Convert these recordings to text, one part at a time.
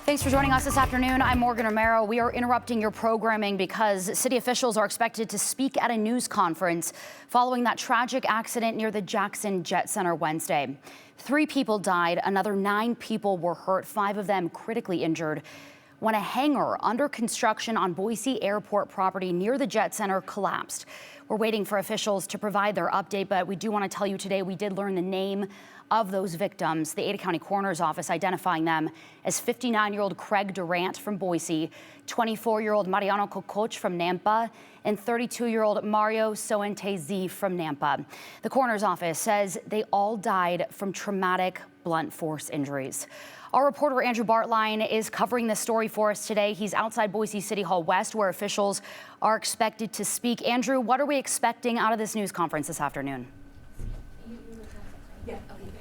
Thanks for joining us this afternoon. I'm Morgan Romero. We are interrupting your programming because city officials are expected to speak at a news conference following that tragic accident near the Jackson Jet Center Wednesday. 3 people died, another 9 people were hurt, 5 of them critically injured, when a hangar under construction on Boise Airport property near the Jet Center collapsed. We're waiting for officials to provide their update, but we do want to tell you today we did learn the name of those victims. The Ada County Coroner's Office identifying them as 59-year-old Craig Durant from Boise, 24-year-old Mariano Cococh from Nampa, and 32-year-old Mario Soentezi from Nampa. The Coroner's Office says they all died from traumatic blunt force injuries. Our reporter Andrew Bartline is covering this story for us today. He's outside Boise City Hall West, where officials are expected to speak. Andrew, what are we expecting out of this news conference this afternoon?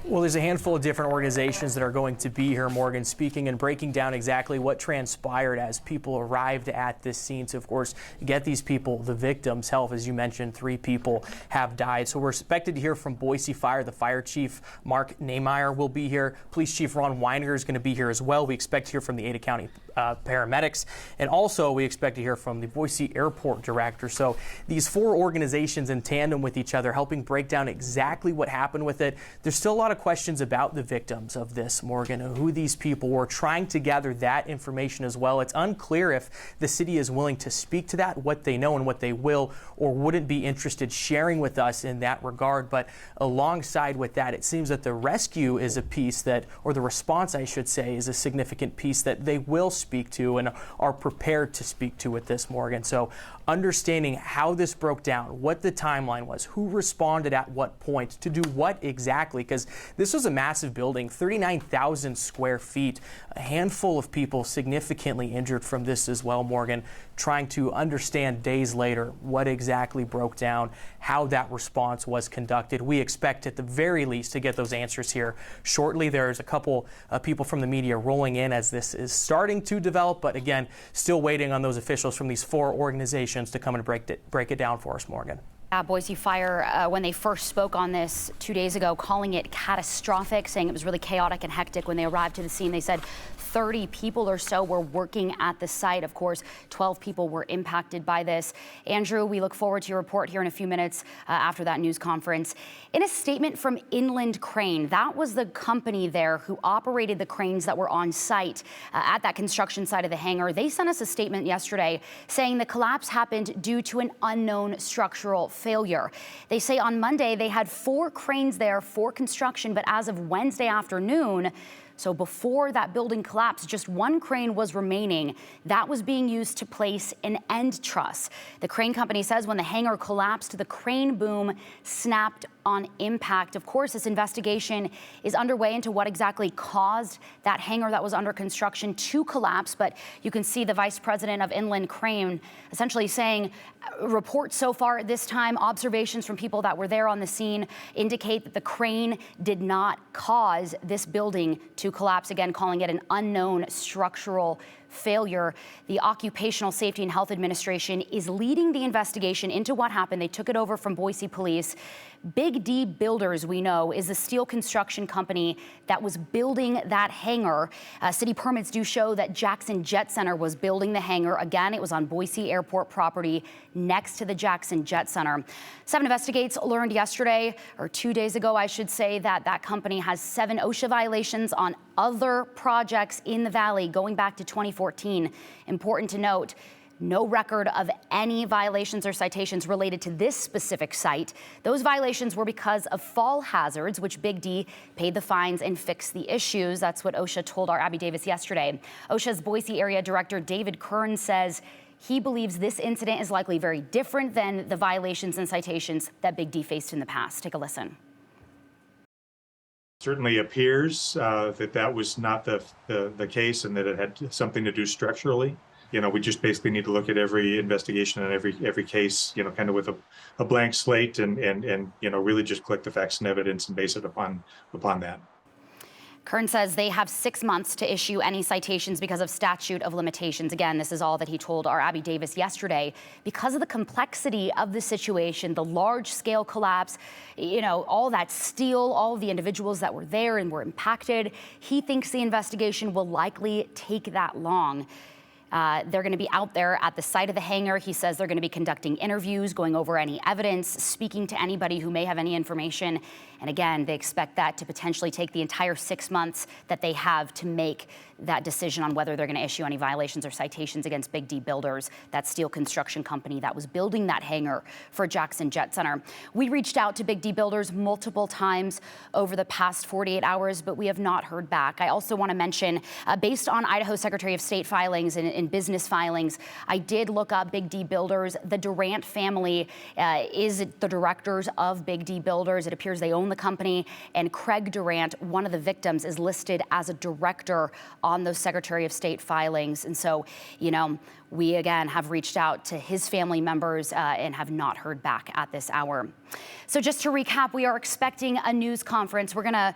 Well, there's a handful of different organizations that are going to be here, Morgan, speaking and breaking down exactly what transpired as people arrived at this scene to, of course, get these people, the victims' health. As you mentioned, 3 people have died. So we're expected to hear from Boise Fire. The fire chief, Mark Nehmeyer, will be here. Police Chief Ron Weiniger is going to be here as well. We expect to hear from the Ada County paramedics. And also we expect to hear from the Boise Airport director. So these 4 organizations in tandem with each other helping break down exactly what happened with it. There's still a lot of questions about the victims of this, Morgan, who these people were, trying to gather that information as well. It's unclear if the city is willing to speak to that, what they know and what they will or wouldn't be interested sharing with us in that regard. But alongside with that, it seems that the rescue is a piece that, or the response, I should say, is a significant piece that they will speak to and are prepared to speak to with this, Morgan. So understanding how this broke down, what the timeline was, who responded at what point, to do what exactly, because this was a massive building, 39,000 square feet, a handful of people significantly injured from this as well, Morgan, trying to understand days later what exactly broke down, how that response was conducted. We expect at the very least to get those answers here shortly. There's a couple people from the media rolling in as this is starting to develop, but again, still waiting on those officials from these 4 organizations to come and break it down for us, Morgan. Boise Fire, when they first spoke on this 2 days ago, calling it catastrophic, saying it was really chaotic and hectic. When they arrived to the scene, they said 30 people or so were working at the site. Of course, 12 people were impacted by this. Andrew, we look forward to your report here in a few minutes after that news conference. In a statement from Inland Crane, that was the company there who operated the cranes that were on site at that construction site of the hangar. They sent us a statement yesterday saying the collapse happened due to an unknown structural failure. They say on Monday they had 4 cranes there for construction, but as of Wednesday afternoon, so before that building collapsed, just 1 crane was remaining. That was being used to place an end truss. The crane company says when the hangar collapsed, the crane boom snapped on impact. Of course, this investigation is underway into what exactly caused that hangar that was under construction to collapse. But you can see the vice president of Inland Crane essentially saying reports so far at this time, observations from people that were there on the scene indicate that the crane did not cause this building to collapse, again, calling it an unknown structural failure. The Occupational Safety and Health Administration is leading the investigation into what happened. They took it over from Boise Police. Big D Builders, we know, is the steel construction company that was building that hangar. City permits do show that Jackson Jet Center was building the hangar. Again, it was on Boise Airport property next to the Jackson Jet Center. 7 Investigates learned yesterday, or 2 days ago, I should say, that that company has 7 OSHA violations on other projects in the valley going back to 2014. Important to note, no record of any violations or citations related to this specific site. Those violations were because of fall hazards, which Big D paid the fines and fixed the issues. That's what OSHA told our Abby Davis yesterday. OSHA's Boise area director, David Kern, says he believes this incident is likely very different than the violations and citations that Big D faced in the past. Take a listen. Certainly appears that was not the case and that it had something to do structurally. You know, we just basically need to look at every investigation and every case, you know, kind of with a blank slate and you know, really just collect the facts and evidence and base it upon that. Kern says they have 6 months to issue any citations because of statute of limitations. Again, this is all that he told our Abby Davis yesterday. Because of the complexity of the situation, the large-scale collapse, all that steel, all of the individuals that were there and were impacted, he thinks the investigation will likely take that long. They're going to be out there at the site of the hangar. He says they're going to be conducting interviews, going over any evidence, speaking to anybody who may have any information. And again, they expect that to potentially take the entire 6 months that they have to make that decision on whether they're going to issue any violations or citations against Big D Builders, that steel construction company that was building that hangar for Jackson Jet Center. We reached out to Big D Builders multiple times over the past 48 hours, but we have not heard back. I also want to mention, based on Idaho Secretary of State filings and business filings, I did look up Big D Builders. The Durant family is the directors of Big D Builders. It appears they own the company, and Craig Durant, one of the victims, is listed as a director on those Secretary of State filings. And so, we again have reached out to his family members and have not heard back at this hour. So just to recap, we are expecting a news conference. We're going to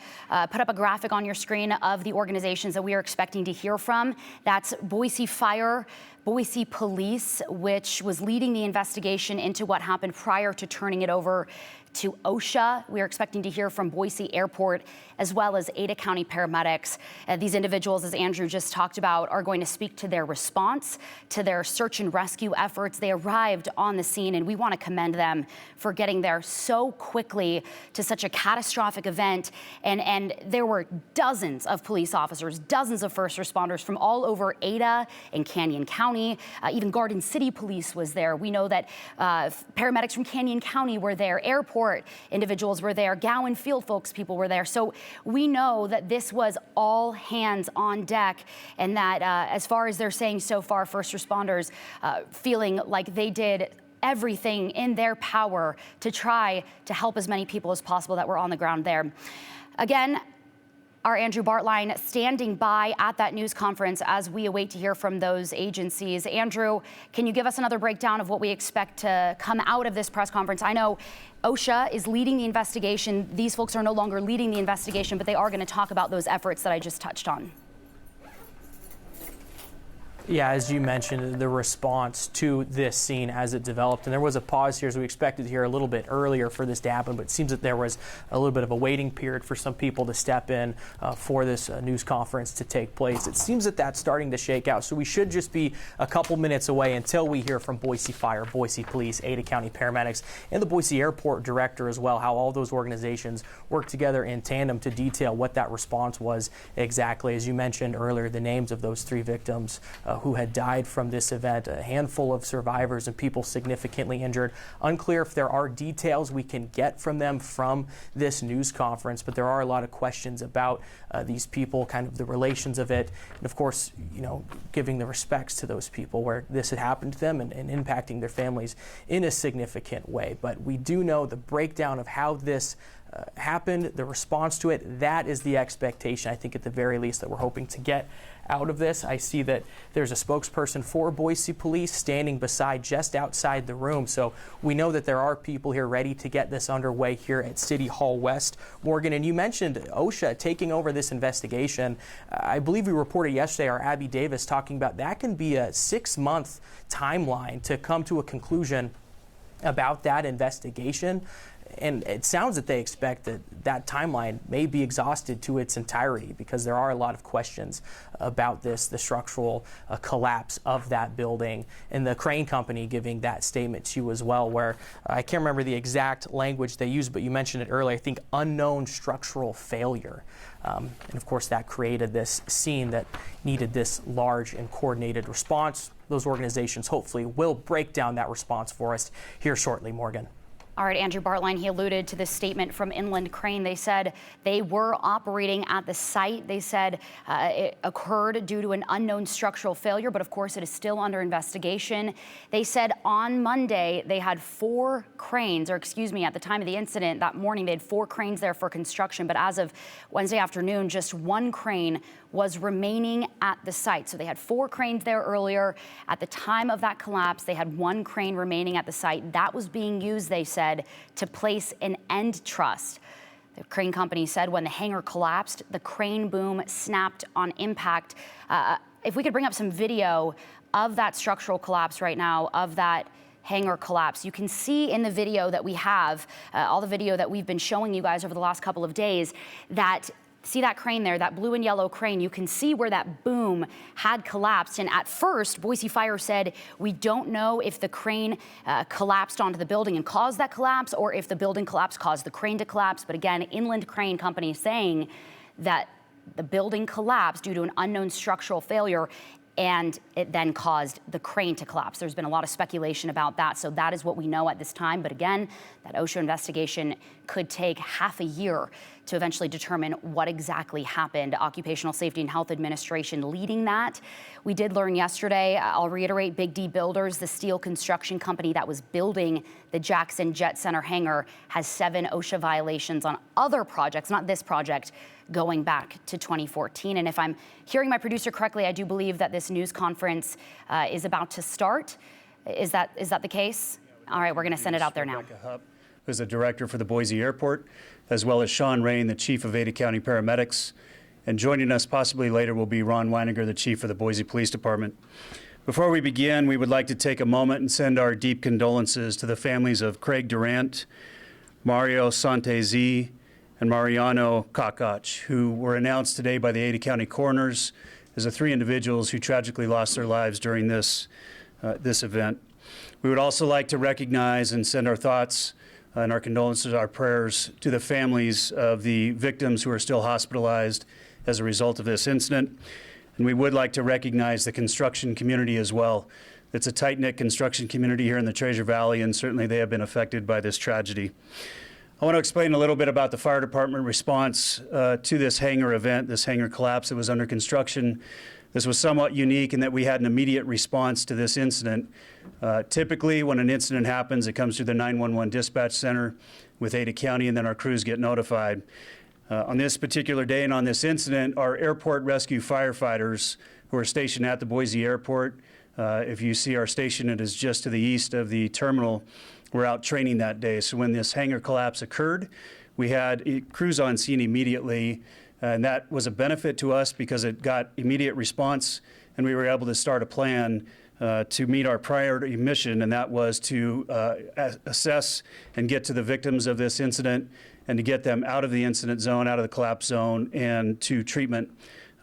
put up a graphic on your screen of the organizations that we are expecting to hear from. That's Boise Fire, Boise Police, which was leading the investigation into what happened prior to turning it over to OSHA. We are expecting to hear from Boise Airport, as well as Ada County paramedics. These individuals, as Andrew just talked about, are going to speak to their response to their search and rescue efforts. They arrived on the scene, and we want to commend them for getting there so quickly to such a catastrophic event. And there were dozens of police officers, dozens of first responders from all over Ada and Canyon County. Even Garden City Police was there. We know that paramedics from Canyon County were there. Airport individuals were there. Gowan Field folks people were there. So we know that this was all hands on deck, and that as far as they're saying so far, first responders feeling like they did everything in their power to try to help as many people as possible that were on the ground there. Again, our Andrew Bartline standing by at that news conference as we await to hear from those agencies. Andrew, can you give us another breakdown of what we expect to come out of this press conference? I know OSHA is leading the investigation. These folks are no longer leading the investigation, but they are going to talk about those efforts that I just touched on. Yeah, as you mentioned, the response to this scene as it developed, and there was a pause here as we expected to hear a little bit earlier for this to happen, but it seems that there was a little bit of a waiting period for some people to step in for this news conference to take place. It seems that that's starting to shake out, so we should just be a couple minutes away until we hear from Boise Fire, Boise Police, Ada County paramedics, and the Boise Airport director as well, how all those organizations work together in tandem to detail what that response was exactly. As you mentioned earlier, the names of those 3 victims who had died from this event, a handful of survivors and people significantly injured. Unclear if there are details we can get from them from this news conference, but there are a lot of questions about these people, kind of the relations of it, and of course, giving the respects to those people where this had happened to them and impacting their families in a significant way. But we do know the breakdown of how this happened, the response to it. That is the expectation, I think, at the very least, that we're hoping to get out of this. I see that there's a spokesperson for Boise Police standing just outside the room. So we know that there are people here ready to get this underway here at City Hall West. Morgan, and you mentioned OSHA taking over this investigation. I believe we reported yesterday, our Abby Davis talking about that can be a 6-month timeline to come to a conclusion about that investigation. And it sounds that they expect that timeline may be exhausted to its entirety because there are a lot of questions about the structural collapse of that building, and the crane company giving that statement to you as well, where I can't remember the exact language they used, but you mentioned it earlier, I think unknown structural failure. And of course, that created this scene that needed this large and coordinated response. Those organizations hopefully will break down that response for us here shortly, Morgan. All right, Andrew Bartline, he alluded to this statement from Inland Crane. They said they were operating at the site. They said it occurred due to an unknown structural failure, but of course it is still under investigation. They said on Monday they had 4 cranes, or excuse me, at the time of the incident that morning, they had 4 cranes there for construction, but as of Wednesday afternoon, just 1 crane was remaining at the site. So they had 4 cranes there earlier. At the time of that collapse, they had 1 crane remaining at the site. That was being used, they said, to place an end truss. The crane company said when the hangar collapsed, the crane boom snapped on impact. If we could bring up some video of that structural collapse right now, of that hangar collapse. You can see in the video that we have, all the video that we've been showing you guys over the last couple of days, that see that crane there, that blue and yellow crane, you can see where that boom had collapsed. And at first, Boise Fire said, we don't know if the crane collapsed onto the building and caused that collapse, or if the building collapse caused the crane to collapse. But again, Inland Crane Company saying that the building collapsed due to an unknown structural failure, and it then caused the crane to collapse. There's been a lot of speculation about that, so that is what we know at this time. But again, that OSHA investigation could take half a year to eventually determine what exactly happened. Occupational Safety and Health Administration leading that. We did learn yesterday, I'll reiterate, Big D Builders, the steel construction company that was building the Jackson Jet Center hangar, has 7 OSHA violations on other projects, not this project, going back to 2014. And if I'm hearing my producer correctly, I do believe that this news conference is about to start. Is that the case? All right, we're going to send it out there now. Rebecca Hupp, who's the director for the Boise Airport, as well as Sean Rain, the chief of Ada County Paramedics. And joining us possibly later will be Ron Weininger, the chief of the Boise Police Department. Before we begin, we would like to take a moment and send our deep condolences to the families of Craig Durant, Mario Santezi, and Mariano Kakach, who were announced today by the Ada County coroners as the 3 individuals who tragically lost their lives during this event. We would also like to recognize and send our thoughts and our condolences, our prayers to the families of the victims who are still hospitalized as a result of this incident. And we would like to recognize the construction community as well. It's a tight-knit construction community here in the Treasure Valley, and certainly they have been affected by this tragedy. I want to explain a little bit about the fire department response to this hangar event, this hangar collapse that was under construction. This was somewhat unique in that we had an immediate response to this incident. Typically, when an incident happens, it comes through the 911 dispatch center with Ada County, and then our crews get notified. On this particular day and on this incident, our airport rescue firefighters who are stationed at the Boise Airport, if you see our station, it is just to the east of the terminal, were out training that day. So when this hangar collapse occurred, we had crews on scene immediately, and that was a benefit to us because it got immediate response, and we were able to start a plan to meet our priority mission, and that was to assess and get to the victims of this incident and to get them out of the incident zone, out of the collapse zone, and to treatment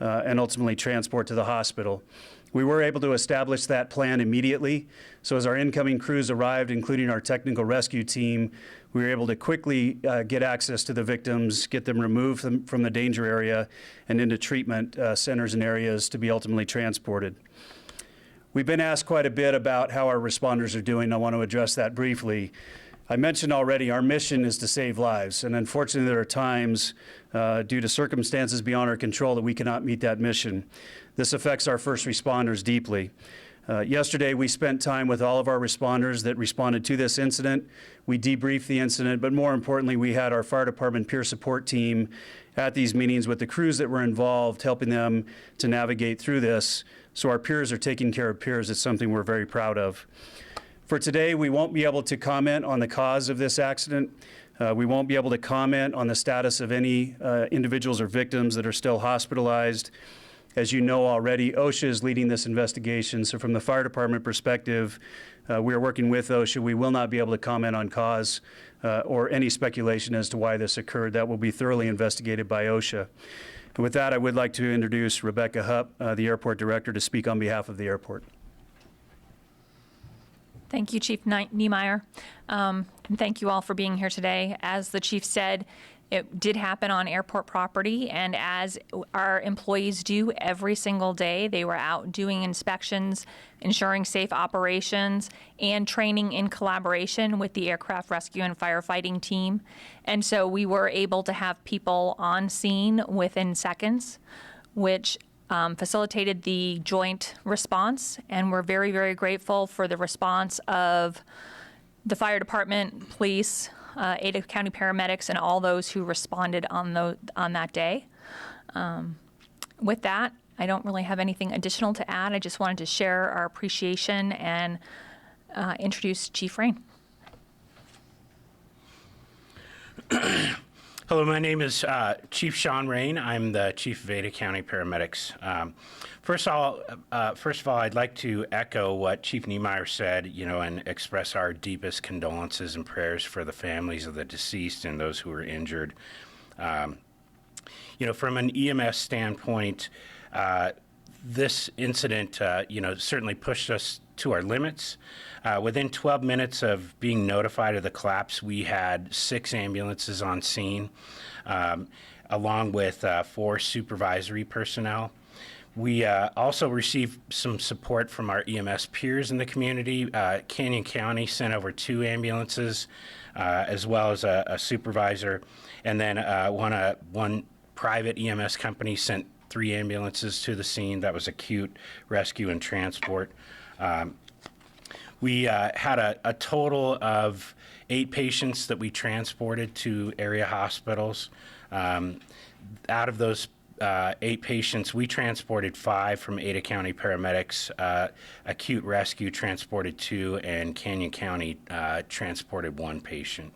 and ultimately transport to the hospital. We were able to establish that plan immediately. So as our incoming crews arrived, including our technical rescue team, we were able to quickly get access to the victims, get them removed from the danger area and into treatment centers and areas to be ultimately transported. We've been asked quite a bit about how our responders are doing. I want to address that briefly. I mentioned already our mission is to save lives, and unfortunately there are times due to circumstances beyond our control that we cannot meet that mission. This affects our first responders deeply. Yesterday we spent time with all of our responders that responded to this incident. We debriefed the incident, but more importantly we had our fire department peer support team at these meetings with the crews that were involved, helping them to navigate through this. So our peers are taking care of peers. It's something we're very proud of. For today, we won't be able to comment on the cause of this accident. We won't be able to comment on the status of any individuals or victims that are still hospitalized. As you know already, OSHA is leading this investigation. So from the fire department perspective, we are working with OSHA. We will not be able to comment on cause or any speculation as to why this occurred. That will be thoroughly investigated by OSHA. And with that, I would like to introduce Rebecca Hupp, the airport director, to speak on behalf of the airport. Thank you, Chief Niemeyer. And thank you all for being here today. As the chief said, it did happen on airport property, and as our employees do every single day, they were out doing inspections, ensuring safe operations, and training in collaboration with the aircraft rescue and firefighting team. And so we were able to have people on scene within seconds, which facilitated the joint response, and we're very, very grateful for the response of the fire department, police, Ada County paramedics, and all those who responded on that day. With that, I don't really have anything additional to add. I just wanted to share our appreciation and introduce Chief Rain. Hello, my name is Chief Sean Rain. I'm the Chief of Ada County Paramedics. First of all, I'd like to echo what Chief Niemeyer said, and express our deepest condolences and prayers for the families of the deceased and those who were injured. From an EMS standpoint, this incident, certainly pushed us to our limits. Within 12 minutes of being notified of the collapse, we had 6 ambulances on scene, along with 4 supervisory personnel. We also received some support from our EMS peers in the community. Canyon County sent over 2 ambulances, as well as a supervisor, and then one private EMS company sent 3 ambulances to the scene. That was acute rescue and transport. We had a total of 8 patients that we transported to area hospitals. Out of those 8 patients, we transported 5 from Ada County Paramedics. Acute rescue transported 2, and Canyon County transported 1 patient.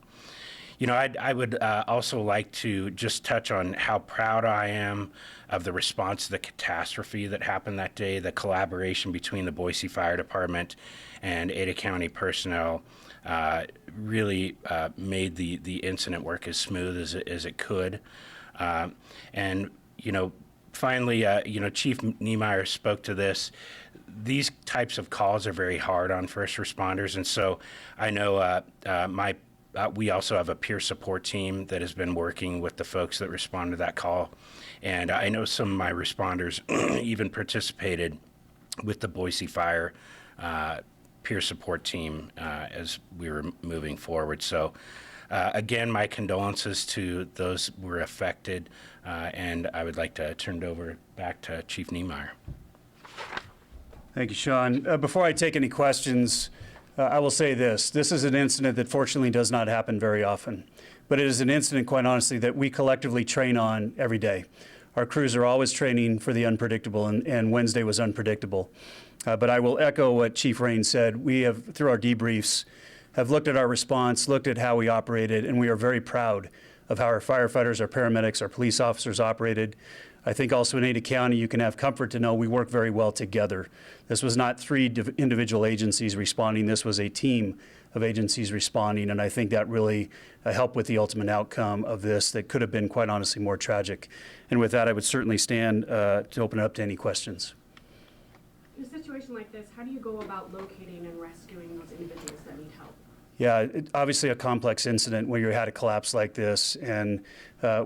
I would also like to just touch on how proud I am of the response to the catastrophe that happened that day. The collaboration between the Boise Fire Department and Ada County personnel really made the incident work as smooth as it could. Finally, Chief Niemeyer spoke to this. These types of calls are very hard on first responders, and so I know we also have a peer support team that has been working with the folks that respond to that call. And I know some of my responders even participated with the Boise Fire peer support team as we were moving forward. So again, my condolences to those who were affected, and I would like to turn it over back to Chief Niemeyer. Thank you, Sean. Before I take any questions, I will say this. This is an incident that fortunately does not happen very often, but it is an incident, quite honestly, that we collectively train on every day. Our crews are always training for the unpredictable, and Wednesday was unpredictable. But I will echo what Chief Rain said. We have, through our debriefs, have looked at our response, looked at how we operated, and we are very proud of how our firefighters, our paramedics, our police officers operated. I think also in Ada County, you can have comfort to know we work very well together. This was not 3 individual agencies responding. This was a team of agencies responding, and I think that really helped with the ultimate outcome of this that could have been, quite honestly, more tragic. And with that, I would certainly stand to open it up to any questions. In a situation like this, how do you go about locating and rescuing those individuals that need help? Yeah, obviously a complex incident where you had a collapse like this, and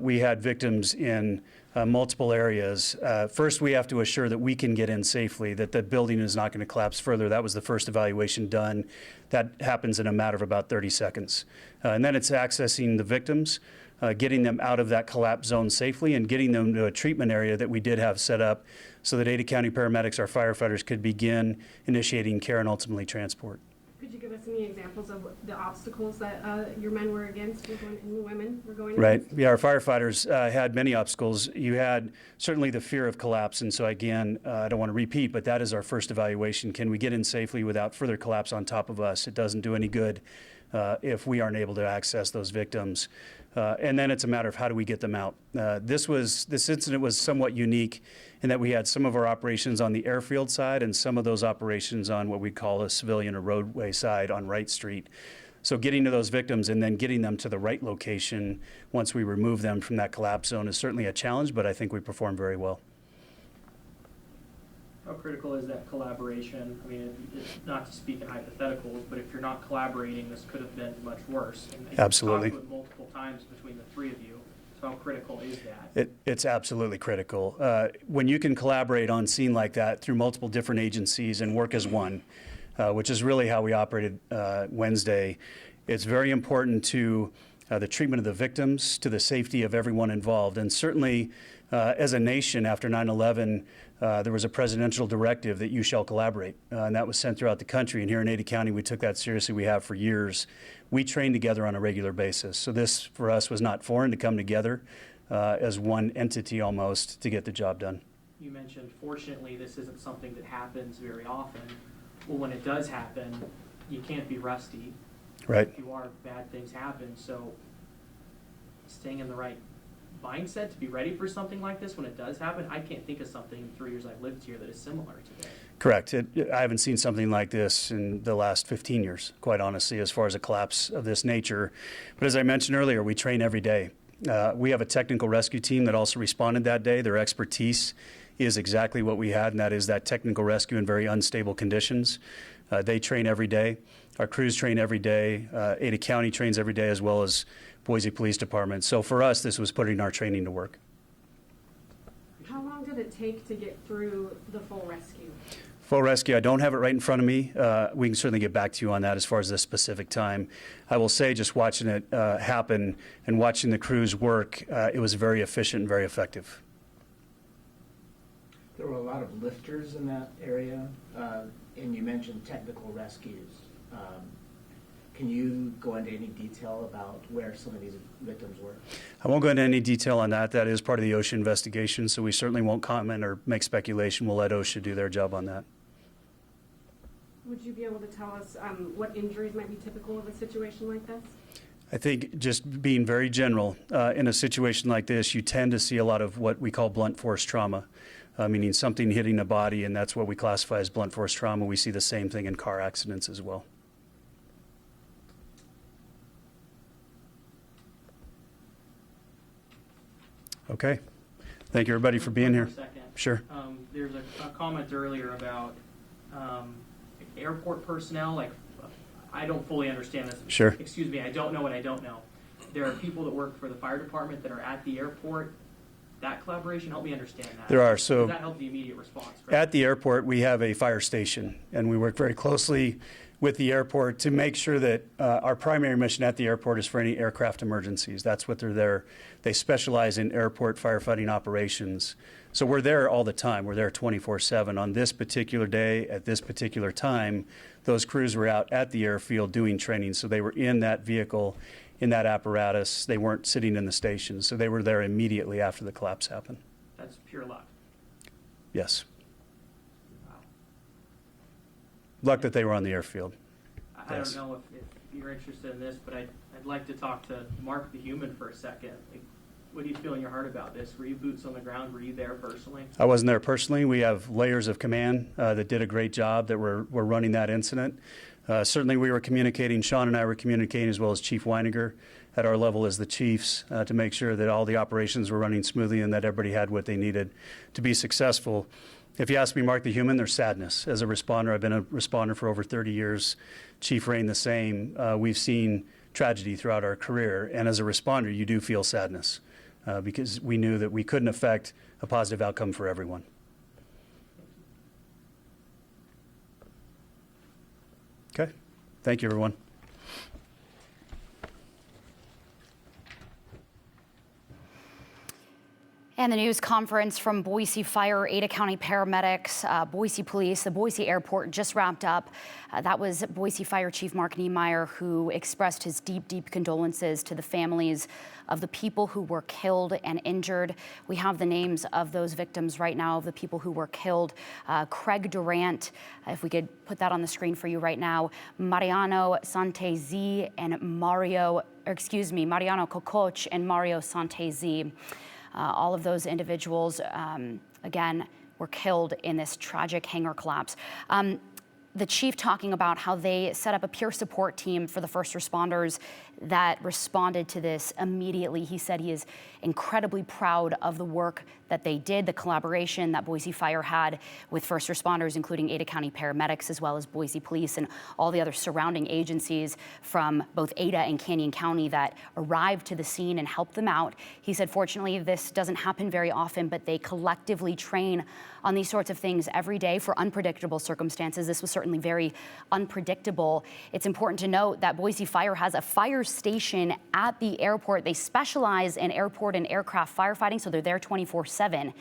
we had victims in multiple areas. First, we have to assure that we can get in safely, that the building is not going to collapse further. That was the first evaluation done. That happens in a matter of about 30 seconds. And then it's accessing the victims, getting them out of that collapse zone safely, and getting them to a treatment area that we did have set up so that Ada County paramedics, our firefighters, could begin initiating care and ultimately transport. Could you give us any examples of the obstacles that your men were against and women were going Right. against? Yeah, our firefighters had many obstacles. You had certainly the fear of collapse. And so again, I don't want to repeat, but that is our first evaluation. Can we get in safely without further collapse on top of us? It doesn't do any good if we aren't able to access those victims. And then it's a matter of how do we get them out. This incident was somewhat unique in that we had some of our operations on the airfield side and some of those operations on what we call a civilian or roadway side on Wright Street. So getting to those victims and then getting them to the right location once we remove them from that collapse zone is certainly a challenge, but I think we performed very well. How critical is that collaboration? I mean, not to speak in hypotheticals, but if you're not collaborating, this could have been much worse. And Absolutely. You've talked with multiple times between the 3 of you. So how critical is that? It's absolutely critical. When you can collaborate on scene like that through multiple different agencies and work as one, which is really how we operated Wednesday, it's very important to the treatment of the victims, to the safety of everyone involved. And certainly, as a nation, after 9/11, there was a presidential directive that you shall collaborate, and that was sent throughout the country. And here in Ada County, we took that seriously. We have for years. We train together on a regular basis. So this, for us, was not foreign to come together as one entity almost to get the job done. You mentioned, fortunately, this isn't something that happens very often. Well, when it does happen, you can't be rusty. Right. If you are, bad things happen. So staying in the right mindset to be ready for something like this when it does happen? I can't think of something in the 3 years I've lived here that is similar today. Correct. I haven't seen something like this in the last 15 years, quite honestly, as far as a collapse of this nature. But as I mentioned earlier, we train every day. We have a technical rescue team that also responded that day. Their expertise is exactly what we had, and that is that technical rescue in very unstable conditions. They train every day. Our crews train every day. Ada County trains every day, as well as Boise Police Department. So for us, this was putting our training to work. How long did it take to get through the full rescue? Full rescue, I don't have it right in front of me. We can certainly get back to you on that as far as the specific time. I will say, just watching it happen and watching the crews work, it was very efficient and very effective. There were a lot of lifters in that area, and you mentioned technical rescues. Can you go into any detail about where some of these victims were? I won't go into any detail on that. That is part of the OSHA investigation, so we certainly won't comment or make speculation. We'll let OSHA do their job on that. Would you be able to tell us what injuries might be typical of a situation like this? I think just being very general, in a situation like this, you tend to see a lot of what we call blunt force trauma, meaning something hitting the body, and that's what we classify as blunt force trauma. We see the same thing in car accidents as well. Okay. Thank you, everybody, for being here. For a second. Sure. There's a comment earlier about airport personnel. Like, I don't fully understand this. Sure. Excuse me, I don't know what I don't know. There are people that work for the fire department that are at the airport. That collaboration, help me understand that. There are. So that helps the immediate response, right? at the airport, we have a fire station, and we work very closely with the airport to make sure that our primary mission at the airport is for any aircraft emergencies. That's what they're there. They specialize in airport firefighting operations. So we're there all the time. We're there 24/7. On this particular day, at this particular time, those crews were out at the airfield doing training. So they were in that vehicle, in that apparatus. They weren't sitting in the station. So they were there immediately after the collapse happened. That's pure luck. Yes. Wow. Luck that they were on the airfield. I Yes. don't know if you're interested in this, but I'd like to talk to Mark the human for a second. Like, what do you feel in your heart about this? Were you boots on the ground? Were you there personally? I wasn't there personally. We have layers of command that did a great job that were running that incident. Certainly we were communicating, Sean and I were communicating, as well as Chief Weininger at our level as the chiefs, to make sure that all the operations were running smoothly and that everybody had what they needed to be successful. If you ask me, Mark the human, there's sadness. As a responder, I've been a responder for over 30 years. Chief Rain the same. We've seen tragedy throughout our career, and as a responder, you do feel sadness because we knew that we couldn't affect a positive outcome for everyone. Okay. Thank you, everyone. And the news conference from Boise Fire, Ada County paramedics, Boise Police, the Boise Airport just wrapped up. That was Boise Fire Chief Mark Niemeyer, who expressed his deep, deep condolences to the families of the people who were killed and injured. We have the names of those victims right now, of the people who were killed. Craig Durant, if we could put that on the screen for you right now, Mariano Santezi and Mariano Kokoch and Mario Santezi. All of those individuals, again, were killed in this tragic hangar collapse. The chief talking about how they set up a peer support team for the first responders that responded to this immediately. He said he is incredibly proud of the work that they did, the collaboration that Boise Fire had with first responders, including Ada County paramedics, as well as Boise Police and all the other surrounding agencies from both Ada and Canyon County that arrived to the scene and helped them out. He said, fortunately, this doesn't happen very often, but they collectively train on these sorts of things every day for unpredictable circumstances. This was certainly very unpredictable. It's important to note that Boise Fire has a fire station at the airport. They specialize in airport and aircraft firefighting, so they're there 24/7.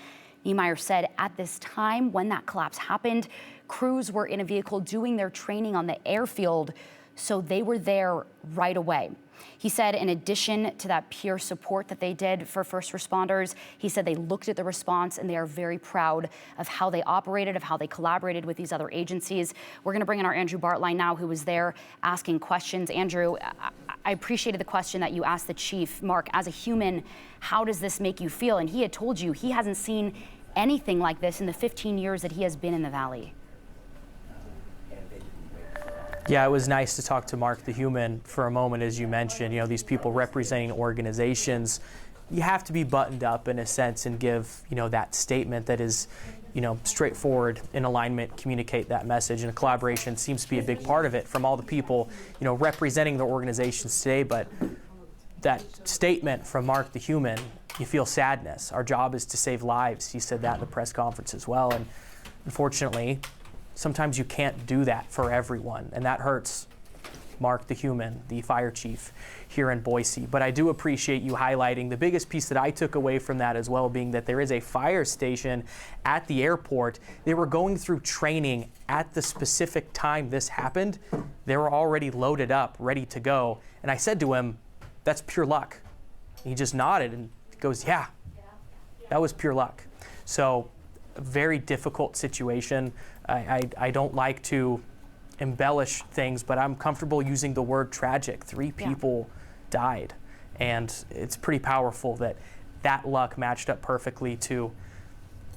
Niemeyer said at this time when that collapse happened, crews were in a vehicle doing their training on the airfield so they were there right away. He said in addition to that peer support that they did for first responders, he said they looked at the response and they are very proud of how they operated, of how they collaborated with these other agencies. We're going to bring in our Andrew Bartline now, who was there asking questions. Andrew, I appreciated the question that you asked the chief. Mark, as a human, how does this make you feel? And he had told you he hasn't seen anything like this in the 15 years that he has been in the Valley. Yeah, it was nice to talk to Mark the human for a moment, as you mentioned. You know, these people representing organizations, you have to be buttoned up in a sense and give, you know, that statement that is, you know, straightforward, in alignment, communicate that message. And collaboration seems to be a big part of it from all the people, you know, representing the organizations today. But that statement from Mark the human, you feel sadness. Our job is to save lives. He said that in the press conference as well. And unfortunately, sometimes you can't do that for everyone, and that hurts Mark the human, the fire chief here in Boise. But I do appreciate you highlighting the biggest piece that I took away from that as well, being that there is a fire station at the airport. They were going through training at the specific time this happened. They were already loaded up, ready to go. And I said to him, that's pure luck. He just nodded and goes, yeah, that was pure luck. So a very difficult situation. I don't like to embellish things, but I'm comfortable using the word tragic. 3 people died. And it's pretty powerful that that luck matched up perfectly to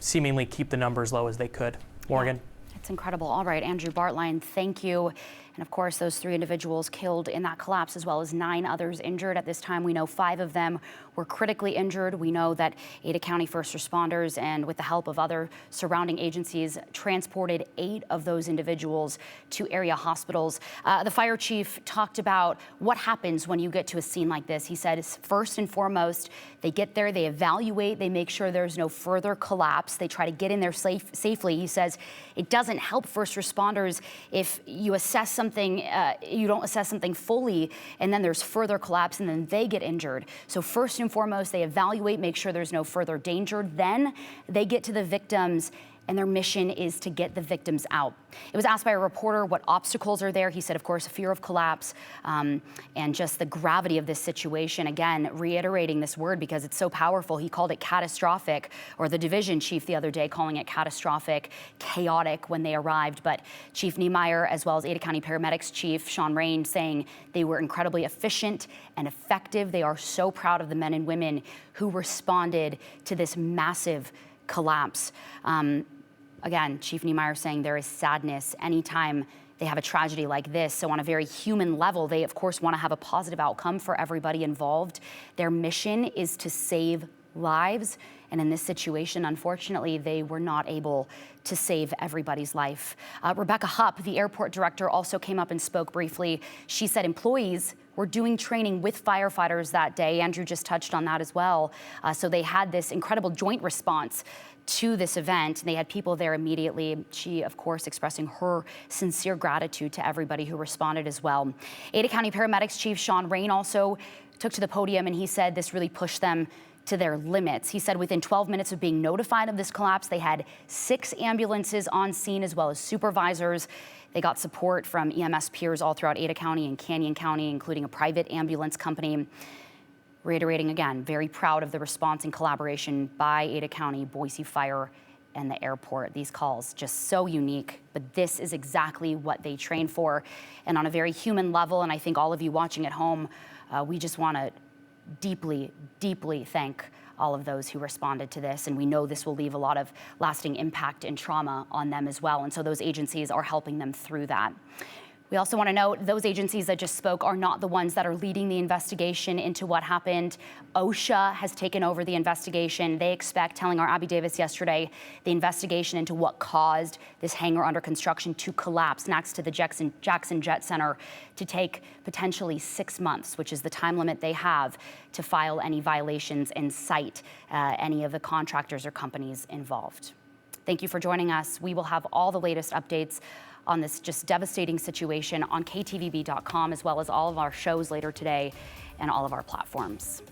seemingly keep the numbers low as they could. Morgan? Yeah, it's incredible. All right, Andrew Bartline, thank you. And of course, those 3 individuals killed in that collapse, as well as 9 others injured. At this time, we know 5 of them were critically injured. We know that Ada County first responders, and with the help of other surrounding agencies, transported 8 of those individuals to area hospitals. The fire chief talked about what happens when you get to a scene like this. He said, first and foremost, they get there, they evaluate, they make sure there's no further collapse. They try to get in there safely. He says it doesn't help first responders if you assess something, you don't assess something fully, and then there's further collapse, and then they get injured. So first and foremost, they evaluate, make sure there's no further danger. Then they get to the victims, and their mission is to get the victims out. It was asked by a reporter what obstacles are there. He said, of course, fear of collapse and just the gravity of this situation. Again, reiterating this word because it's so powerful. He called it catastrophic, or the division chief the other day calling it catastrophic, chaotic when they arrived. But Chief Niemeyer, as well as Ada County Paramedics Chief Sean Rain, saying they were incredibly efficient and effective. They are so proud of the men and women who responded to this massive collapse. Again, Chief Niemeyer saying there is sadness anytime they have a tragedy like this. So on a very human level, they of course want to have a positive outcome for everybody involved. Their mission is to save lives. And in this situation, unfortunately, they were not able to save everybody's life. Rebecca Hupp, the airport director, also came up and spoke briefly. She said employees were doing training with firefighters that day. Andrew just touched on that as well. So they had this incredible joint response to this event. They had people there immediately. She, of course, expressing her sincere gratitude to everybody who responded as well. Ada County Paramedics Chief Sean Rain also took to the podium, and he said this really pushed them to their limits. He said within 12 minutes of being notified of this collapse, they had 6 ambulances on scene, as well as supervisors. They got support from EMS peers all throughout Ada County and Canyon County, including a private ambulance company. Reiterating again, very proud of the response and collaboration by Ada County, Boise Fire, and the airport. These calls just so unique, but this is exactly what they train for. And on a very human level, and I think all of you watching at home, we just want to deeply, deeply thank all of those who responded to this. And we know this will leave a lot of lasting impact and trauma on them as well. And so those agencies are helping them through that. We also want to note those agencies that just spoke are not the ones that are leading the investigation into what happened. OSHA has taken over the investigation. They expect, telling our Abby Davis yesterday, the investigation into what caused this hangar under construction to collapse next to the Jackson Jet Center to take potentially 6 months, which is the time limit they have to file any violations and cite any of the contractors or companies involved. Thank you for joining us. We will have all the latest updates on this just devastating situation on ktvb.com, as well as all of our shows later today and all of our platforms.